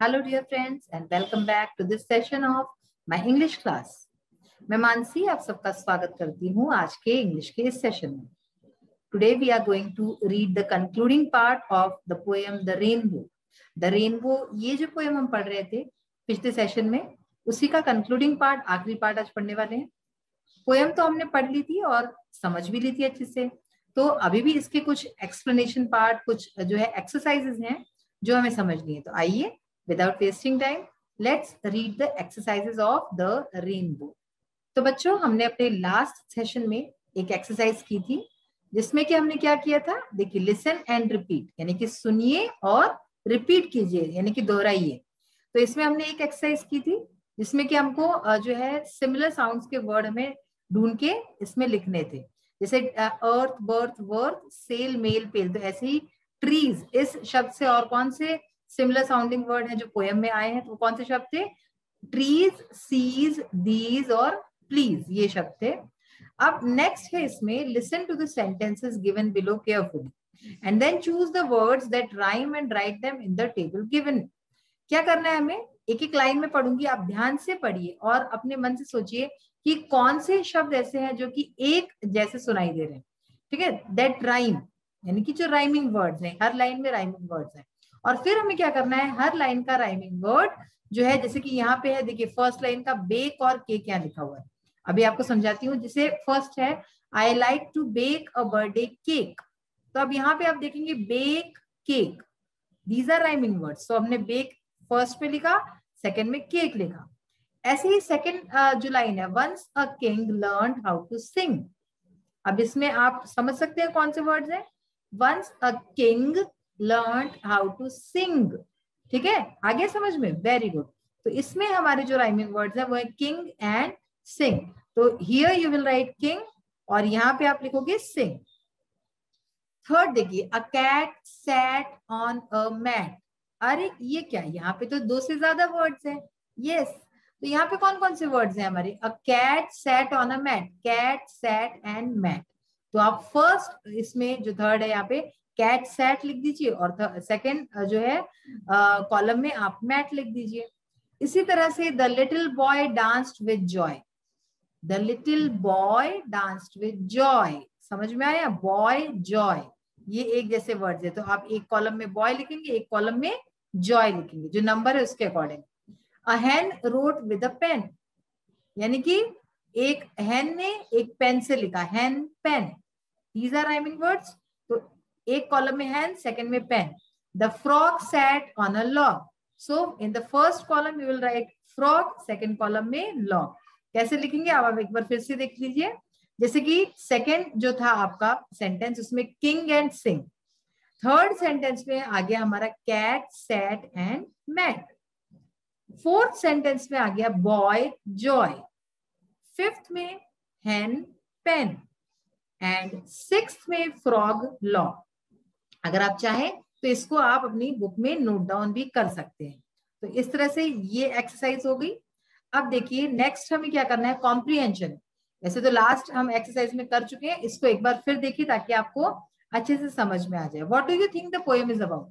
Hello dear friends and welcome back to this session of my English class. मैं मानसी आप सबका स्वागत करती हूँ आज के इंग्लिश के इस सेशन में. Today we are going to read the concluding part of the poem The Rainbow. The Rainbow ये जो poem हम पढ़ रहे थे पिछले सेशन में उसी का concluding part आखिरी part आज पढ़ने वाले हैं. पोएम तो हमने पढ़ ली थी और समझ भी ली थी अच्छे से, तो अभी भी इसके कुछ एक्सप्लेनेशन पार्ट, कुछ जो है एक्सरसाइजेस हैं जो हमें समझनी है. तो आइए without wasting time let's read the exercises of the rainbow. तो बच्चों हमने अपने लास्ट सेशन में एक एक्सरसाइज की थी जिसमें कि हमने क्या किया था, देखिए लिसन एंड रिपीट, यानी कि सुनिए और रिपीट कीजिए, यानी कि दोहराइए. तो इसमें हमने एक एक्सरसाइज की थी जिसमें कि हमको जो है सिमिलर साउंड्स के वर्ड हमें ढूंढ के इसमें लिखने थे. जैसे अर्थ, बर्थ, वर्थ, सेल, मेल, पेल. तो ऐसे ही ट्रीज, इस शब्द से और कौन से सिमिलर साउंडिंग वर्ड है जो पोएम में आए हैं, तो कौन से शब्द थे? ट्रीज, सीज, दीज और प्लीज, ये शब्द थे. अब नेक्स्ट है इसमें listen to the sentences given below carefully and then choose the words that rhyme and write them in the table given. क्या करना है हमें? एक एक लाइन में पढ़ूंगी, आप ध्यान से पढ़िए और अपने मन से सोचिए कि कौन से शब्द ऐसे हैं जो कि एक जैसे सुनाई दे रहे हैं. ठीक है, दैट राइम, यानी कि जो राइमिंग वर्ड्स हैं, हर लाइन में राइमिंग वर्ड्स हैं. और फिर हमें क्या करना है, हर लाइन का राइमिंग वर्ड जो है, जैसे कि यहाँ पे है, देखिए फर्स्ट लाइन का बेक और केक यहाँ लिखा हुआ है. अभी आपको समझाती हूँ. जैसे फर्स्ट है I like to bake a birthday cake. तो अब यहाँ पे आप देखेंगे bake, cake, these are rhyming words. तो हमने बेक फर्स्ट में लिखा, सेकंड में केक लिखा. ऐसे ही सेकंड जो लाइन है, once a king learned how to sing. अब इसमें आप समझ सकते हैं कौन से वर्ड्स हैं. Once a king learned how to sing. ठीक है, आ गया समझ में? Very good. तो इसमें हमारे जो राइमिंग वर्ड्स है वो है किंग एंड सिंग. तो here you will write king और यहाँ पे आप लिखोगे सिंग. थर्ड देखिए, a cat sat on a mat. अरे ये क्या, यहाँ पे तो दो से ज्यादा वर्ड्स हैं. यस, तो यहाँ पे कौन कौन से वर्ड्स हैं हमारे? A cat sat on a mat, cat sat and mat. तो आप फर्स्ट इसमें जो थर्ड है यहाँ पे कैट सैट लिख दीजिए और सेकंड जो है कॉलम में आप मैट लिख दीजिए. इसी तरह से the little boy danced with Joy. The little boy danced with Joy. समझ में आया? बॉय, जॉय, ये एक जैसे वर्ड्स है. तो आप एक कॉलम में बॉय लिखेंगे, एक कॉलम में जॉय लिखेंगे, जो नंबर है उसके according. A hen wrote with a pen, यानी कि एक हैन ने एक पेन से लिखा, hen pen. These are rhyming words. तो एक कॉलम में हैन, सेकंड में pen. The frog sat on a log. So in the first column you will write frog, second column में लॉग. कैसे लिखेंगे आप एक बार फिर से देख लीजिए. जैसे कि सेकंड जो था आपका सेंटेंस, उसमें king and sing. Third sentence में आ गया हमारा cat sat and mat. Fourth sentence में आ गया बॉय, जॉय. फिफ्थ में हैन, पेन एंड सिक्स्थ में फ्रॉग, लॉग. अगर आप चाहें तो इसको आप अपनी बुक में नोट डाउन भी कर सकते हैं. तो इस तरह से ये एक्सरसाइज हो गई. अब देखिए नेक्स्ट हमें क्या करना है, कॉम्प्रिहेंशन. वैसे तो लास्ट हम एक्सरसाइज में कर चुके हैं, इसको एक बार फिर देखिए ताकि आपको अच्छे से समझ में आ जाए. What do you think the poem is about?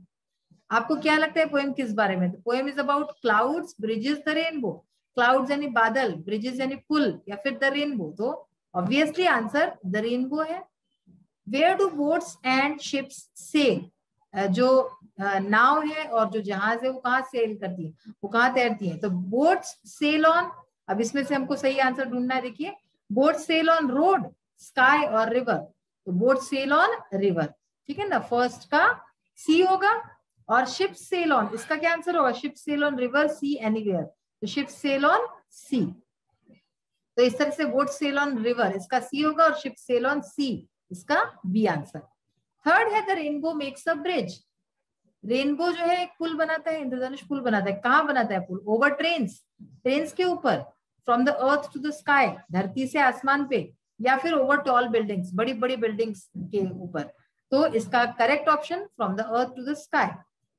आपको क्या लगता है पोएम किस बारे में? तो poem is about clouds, bridges, the rainbow. Clouds यानी बादल, ब्रिजेस यानी पुल या फिर द रेनबो. तो ऑब्वियसली आंसर द रेनबो है. Where do boats and ships sail. जो नाव है और जो जहाज है वो कहाँ सेल करती है, वो कहाँ तैरती है? तो बोट्स सेल ऑन. अब इसमें से हमको सही आंसर ढूंढना है. देखिए boat sail on road, sky और रिवर. तो बोट सेल ऑन रिवर. ठीक है ना, फर्स्ट का सी होगा. और शिप सेल ऑन, इसका क्या आंसर होगा? Ship sail on river, sea, anywhere. तो शिप सेल ऑन सी. तो इस तरह से बोट सेल ऑन रिवर, इसका सी होगा, और शिप सेल ऑन सी, इसका बी आंसर. थर्ड है the rainbow makes a bridge. Rainbow जो है एक पुल बनाता है, इंद्रधनुष पुल बनाता है. कहाँ बनाता है पुल? ओवर ट्रेन्स, ट्रेन्स के ऊपर. From the earth to the sky, धरती से आसमान पे. या फिर ओवर टॉल बिल्डिंग्स, बड़ी बड़ी बिल्डिंग्स के ऊपर. तो इसका correct option from the earth to the sky.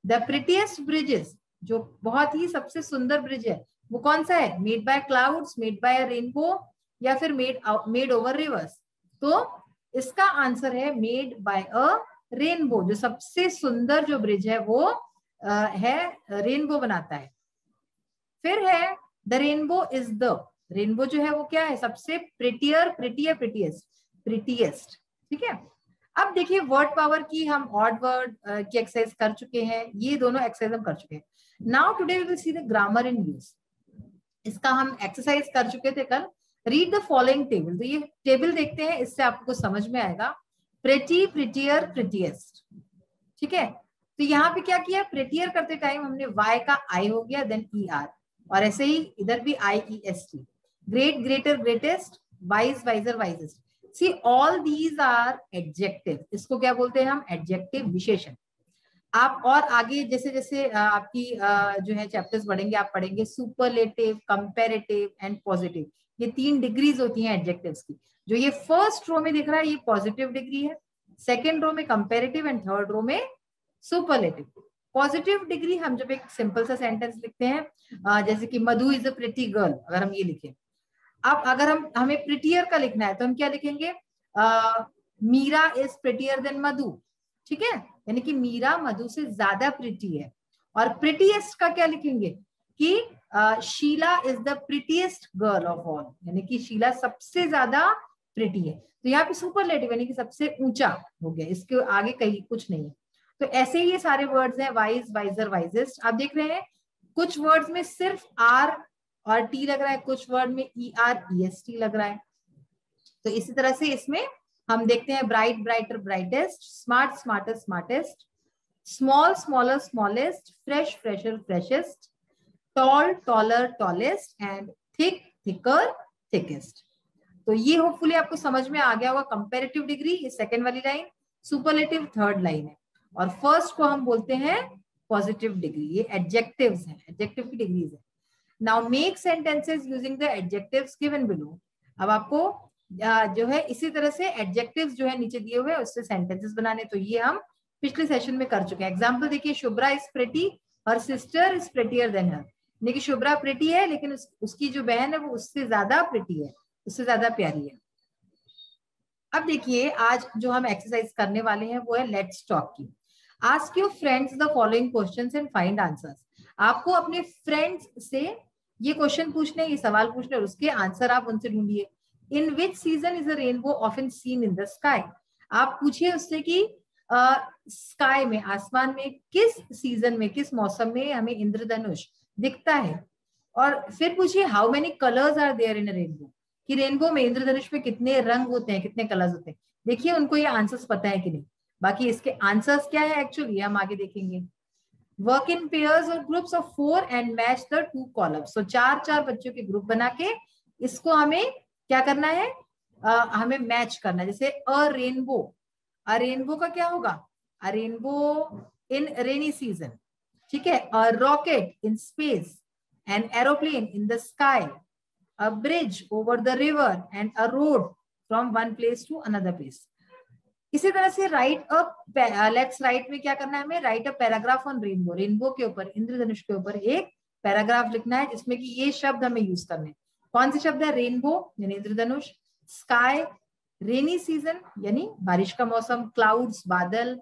The prettiest bridges, जो बहुत ही सबसे सुंदर ब्रिज है, वो कौन सा है? Made by clouds, made by rainbow, या फिर मेड ओवर रिवर्स. तो इसका आंसर है मेड बाय अ रेनबो. जो सबसे सुंदर जो ब्रिज है वो है रेनबो बनाता है। फिर है the rainbow is the, rainbow जो है वो क्या है, सबसे प्रिटियर, प्रिटियर, प्रिटिएस्ट, प्रिटिएस्ट, ठीक है। अब देखिए वर्ड पावर की हम ऑड वर्ड की एक्सरसाइज कर चुके हैं, ये दोनों एक्सरसाइज हम कर चुके हैं। Now today we will see the grammar in use. इसका हम एक्सरसाइज कर चुके थे कल। रीड द फॉलोइंग टेबल, तो ये टेबल देखते हैं, इससे आपको समझ में आएगा। प्रेटी, प्रिटियर, प्रिटिएस्ट, ठीक है। तो यहाँ पे क्या किया, प्रेटियर करते टाइम हमने वाई का आई हो गया, देन ई आर, और ऐसे ही इधर भी I E S T. Great, greater, greatest, wise, wiser, wisest. See all these are adjective, इसको क्या बोलते हैं हम, एडजेक्टिव, विशेषण। आप और आगे जैसे जैसे आपकी जो है चैप्टर्स बढ़ेंगे, आप पढ़ेंगे सुपरलेटिव, कंपैरेटिव एंड पॉजिटिव। ये 3 डिग्रीज होती हैं एडजेक्टिव्स की। जो ये फर्स्ट रो में दिख रहा है ये पॉजिटिव डिग्री है, सेकेंड रो में कंपैरेटिव एंड थर्ड रो में सुपरलेटिव। पॉजिटिव डिग्री हम जब एक सिंपल सा सेंटेंस लिखते हैं, जैसे कि मधु इज अ प्रिटी गर्ल, अगर हम ये लिखें। अब अगर हमें प्रिटियर का लिखना है तो हम क्या लिखेंगे, मीरा इज प्रिटियर देन मधु, ठीक है। यानी कि मीरा मधु से ज्यादा प्रिटी है। और प्रिटीएस्ट का क्या लिखेंगे कि Sheela is the prettiest girl of all, यानी कि शीला सबसे ज्यादा प्रिटी है। तो यहाँ पे सुपरलेटिव यानी कि सबसे ऊंचा हो गया, इसके आगे कहीं कुछ नहीं है। तो ऐसे ही ये सारे वर्ड्स हैं, वाइज, वाइजर, वाइजेस्ट। आप देख रहे हैं कुछ वर्ड्स में सिर्फ आर और टी लग रहा है, कुछ वर्ड में E R E S T लग रहा है। तो इसी तरह से इसमें हम देखते हैं bright, brighter, brightest, smart, smarter, smartest, small, smaller, smallest, fresh, fresher, freshest, tall, taller, tallest and thick, thicker, thickest. तो ये होपफुली आपको समझ में आ गया होगा। कंपैरेटिव डिग्री ये सेकेंड वाली लाइन, सुपरलेटिव थर्ड लाइन है, और फर्स्ट को हम बोलते हैं पॉजिटिव डिग्री। ये एडजेक्टिव्स हैं, एडजेक्टिव की डिग्रीज है। Now make sentences using the adjectives given below. अब आपको जो है इसी तरह से एडजेक्टिव्स जो है नीचे दिए हुए उससे सेंटेंसेस बनाने, तो ये हम पिछले सेशन में कर चुके हैं। एग्जांपल देखिए, Shubhra is pretty, her sister is prettier than her. देखिए शुभ्रा प्रिटी है लेकिन उसकी जो बहन है वो उससे ज्यादा प्रिटी है, उससे ज्यादा प्यारी है। अब देखिए आज जो हम एक्सरसाइज करने वाले हैं वो है लेट्स टॉक की। Ask your friends the following questions and find answers. आपको अपने फ्रेंड्स से ये क्वेश्चन पूछने, ये सवाल पूछने और उसके आंसर आप उनसे ढूंढिए। In which season is a rainbow often seen in the sky. आप पूछिए उससे कि स्काई में, आसमान में किस सीजन में, किस मौसम में हमें इंद्रधनुष दिखता है। और फिर पूछिए how many colours are there in a rainbow, कि रेनबो में, इंद्रधनुष में कितने रंग होते हैं, कितने कलर्स होते हैं। देखिए उनको ये आंसर्स पता है कि नहीं। बाकी इसके आंसर्स क्या है एक्चुअली हम आगे देखेंगे। वर्क इन पेयर्स और groups of 4 and match the 2 columns. तो 4-4 बच्चों के ग्रुप बना के इसको हमें क्या करना है, हमें मैच करना है। जैसे अ रेनबो का क्या होगा, अ रेनबो इन रेनी सीजन, ठीक है। A rocket in space, an aeroplane in the sky, a bridge over the river and a road from one place to another place. इसी तरह से लेट्स राइट में क्या करना है हमें, right a paragraph on rainbow. Rainbow के ऊपर, इंद्रधनुष के ऊपर एक पैराग्राफ लिखना है जिसमें कि ये शब्द हमें यूज करने। कौन से शब्द है, रेनबो यानी इंद्रधनुष, स्काई रेनी सीजन यानी बारिश का मौसम, क्लाउड्स बादल,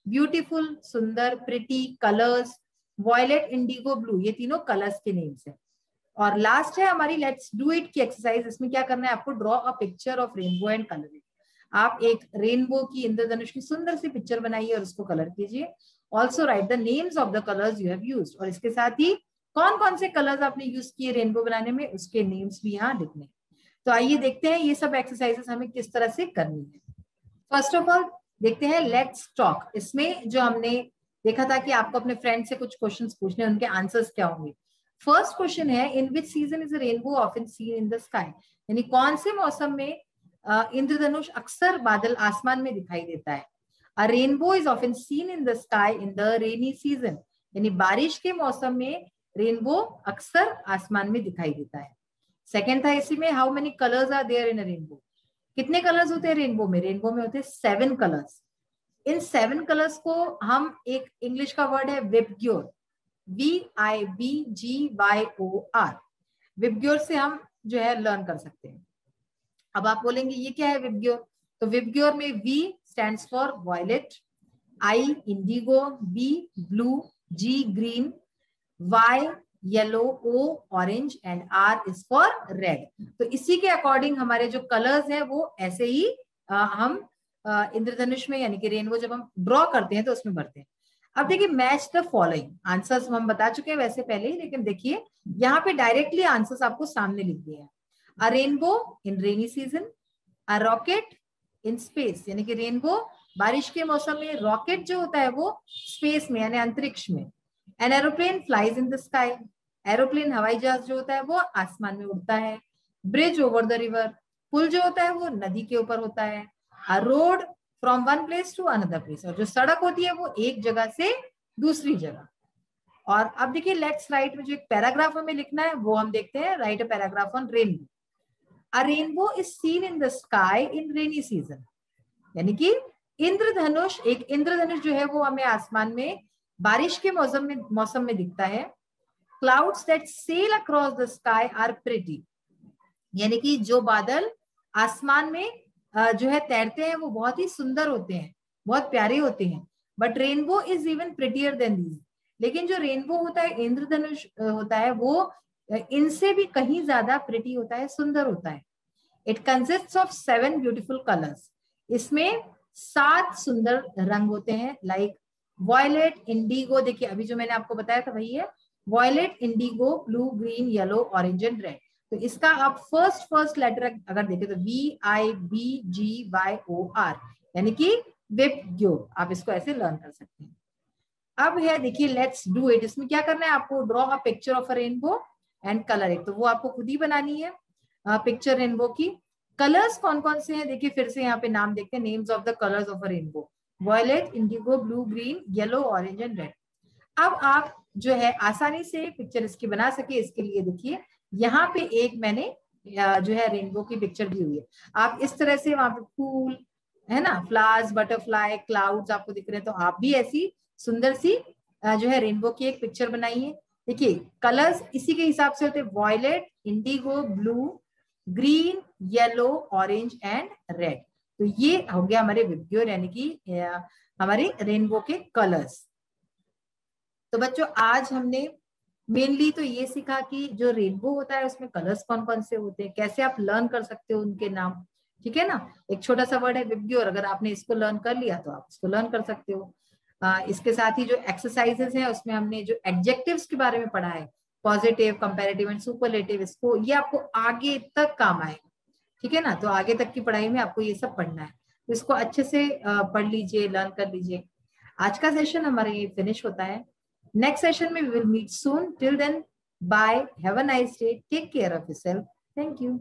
ब्यूटीफुल सुंदर, pretty colours, violet, indigo, blue, ये तीनों कलर्स के नेम्स है। और लास्ट है हमारी लेट्स डू इट की एक्सरसाइज। इसमें क्या करना है आपको, draw a picture of rainbow and colour it. आप एक रेनबो की, इंद्रधनुष की सुंदर सी पिक्चर बनाइए और उसको कलर कीजिए। Also right the names of the colours you have used, और इसके साथ ही कौन कौन से कलर्स आपने यूज किए रेनबो बनाने में उसके नेम्स भी यहाँ लिखने। तो आइए देखते हैं ये सब एक्सरसाइजेस हमें किस तरह से करनी है। फर्स्ट ऑफ ऑल देखते हैं लेट्स टॉक। इसमें जो हमने देखा था कि आपको अपने फ्रेंड से कुछ क्वेश्चंस पूछने, उनके आंसर्स क्या होंगे। फर्स्ट क्वेश्चन है in which season is rainbow often seen in the sky, यानी कौन से मौसम में इंद्रधनुष अक्सर बादल आसमान में दिखाई देता है। अ rainbow is often seen in the sky in the rainy season, यानी बारिश के मौसम में रेनबो अक्सर आसमान में दिखाई देता है। सेकेंड था इसी में, how many colours are there in a rainbow, कितने कलर्स होते हैं रेनबो में। रेनबो में होते हैं 7 कलर्स। इन 7 कलर्स को हम, एक इंग्लिश का वर्ड है विबग्योर, VIBGYOR, विबग्योर से हम जो है लर्न कर सकते हैं। अब आप बोलेंगे ये क्या है विबग्योर, तो विबग्योर में V stands for violet, I indigo, B blue, G green, Y yellow, O orange and R is for red. तो इसी के अकॉर्डिंग हमारे जो कलर्स हैं वो ऐसे ही हम इंद्रधनुष में यानी कि रेनबो जब हम ड्रॉ करते हैं तो उसमें भरते हैं। अब देखिए मैच द फॉलोइंग, आंसर्स हम बता चुके हैं वैसे पहले ही, लेकिन देखिए यहाँ पे डायरेक्टली आंसर्स आपको सामने लिख दिए हैं। अ rainbow in rainy season, a rocket in space, यानी कि रेनबो बारिश के मौसम में, रॉकेट जो होता है वो स्पेस में यानी अंतरिक्ष में। An aeroplane flies in the sky, aeroplane हवाई जहाज जो होता है वो आसमान में उड़ता है। ब्रिज ओवर द रिवर, पुल जो होता है वो नदी के ऊपर होता है। A road from one place to another place, और जो सड़क होती है वो एक जगह से दूसरी जगह। और अब देखिए लेट्स राइट में जो एक पैराग्राफ हमें लिखना है वो हम देखते हैं। Right a paragraph on rainbow. A rainbow is seen in the sky in rainy season, यानी कि इंद्रधनुष, एक इंद्रधनुष जो है वो हमें आसमान में बारिश के मौसम में दिखता है। Clouds that sail across the sky are pretty, यानी कि जो बादल आसमान में जो है तैरते हैं वो बहुत ही सुंदर होते हैं, बहुत प्यारे होते हैं। But rainbow is even prettier then these, लेकिन जो रेनबो होता है, इंद्रधनुष होता है, वो इनसे भी कहीं ज्यादा प्रिटी होता है, सुंदर होता है। It consists of 7 beautiful colours, इसमें 7 सुंदर रंग होते हैं। लाइक वॉयलेट, इंडिगो, देखिए अभी जो मैंने आपको बताया था वही है, violet, indigo, blue, green, yellow, orange and red. तो इसका आप फर्स्ट लेटर अगर देखें तो VIBGYOR, यानी कि विब्ग्यो, आप इसको ऐसे लर्न कर सकते हैं। अब है देखिए लेट्स डू इट, इसमें क्या करना है आपको, draw a picture of a rainbow and colour it, तो वो आपको खुद ही बनानी है पिक्चर रेनबो की। कलर्स कौन कौन से हैं देखिए फिर से यहाँ पे नाम देखते हैं, names of the colours of a rainbow, violet, indigo, blue, green, yellow, orange and red. अब आप जो है आसानी से पिक्चर इसकी बना सके, इसके लिए देखिए यहाँ पे एक मैंने जो है रेनबो की पिक्चर दी हुई है। आप इस तरह से वहां पे फूल है ना, फ्लावर्स, बटरफ्लाई, क्लाउड्स आपको दिख रहे हैं, तो आप भी ऐसी सुंदर सी जो है रेनबो की एक पिक्चर बनाइए। देखिए कलर्स इसी के हिसाब से होते हैं, violet, indigo, blue, green, yellow, orange and red. तो ये हो गया हमारे विब्ग्योर यानी कि हमारे रेनबो के कलर्स। तो बच्चों आज हमने मेनली तो ये सीखा कि जो रेनबो होता है उसमें कलर्स कौन कौन से होते हैं, कैसे आप लर्न कर सकते हो उनके नाम, ठीक है ना। एक छोटा सा वर्ड है विब्ग्योर, अगर आपने इसको लर्न कर लिया तो आप इसको लर्न कर सकते हो। इसके साथ ही जो एक्सरसाइजेस हैं उसमें हमने जो एडजेक्टिव्स के बारे में पढ़ा है, पॉजिटिव, कंपैरेटिव एंड सुपरलेटिव, इसको ये आपको आगे तक काम आएगा, ठीक है ना। तो आगे तक की पढ़ाई में आपको ये सब पढ़ना है, तो इसको अच्छे से पढ़ लीजिए, लर्न कर लीजिए। आज का सेशन हमारा ये फिनिश होता है। नेक्स्ट सेशन में we will meet soon, till then bye, have a nice day, take care of yourself, thank you.